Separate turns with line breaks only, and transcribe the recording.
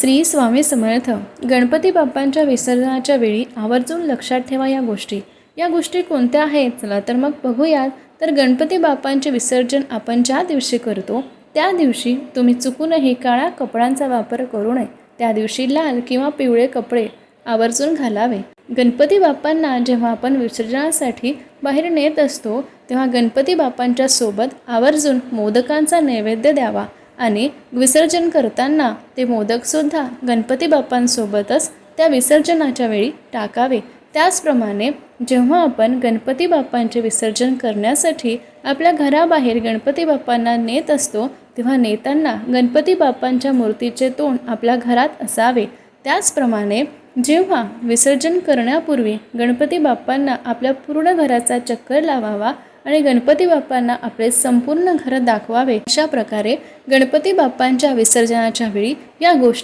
श्री स्वामी समर्थ. गणपती बाप्पांच्या विसर्जनाच्या वेळी आवर्जून लक्षात ठेवा या गोष्टी कोणत्या आहेत? चला तर मग बघूयात. तर गणपती बाप्पांचे विसर्जन आपण ज्या दिवशी करतो त्या दिवशी तुम्ही चुकूनही काळ्या कपड्यांचा वापर करू नये. त्या दिवशी लाल किंवा पिवळे कपडे आवर्जून घालावे. गणपती बाप्पांना जेव्हा आपण विसर्जनासाठी बाहेर नेत असतो तेव्हा गणपती बाप्पांच्या सोबत आवर्जून मोदकांचा नैवेद्य द्यावा आणि विसर्जन करताना ते मोदकसुद्धा गणपती बाप्पांसोबतच त्या विसर्जनाच्या वेळी टाकावे. त्याचप्रमाणे जेव्हा आपण गणपती बाप्पांचे विसर्जन करण्यासाठी आपल्या घराबाहेर गणपती बाप्पांना नेत असतो तेव्हा नेताना गणपती बाप्पांच्या मूर्तीचे तोंड आपल्या घरात असावे. त्याचप्रमाणे जेव्हा विसर्जन करण्यापूर्वी गणपती बाप्पांना आपल्या पूर्ण घराचा चक्कर लावावा आणि गणपती बाप्पांना आपले संपूर्ण घर दाखवावे. अशा प्रकारे गणपती बाप्पांच्या विसर्जनाच्या वेळी या गोष्टी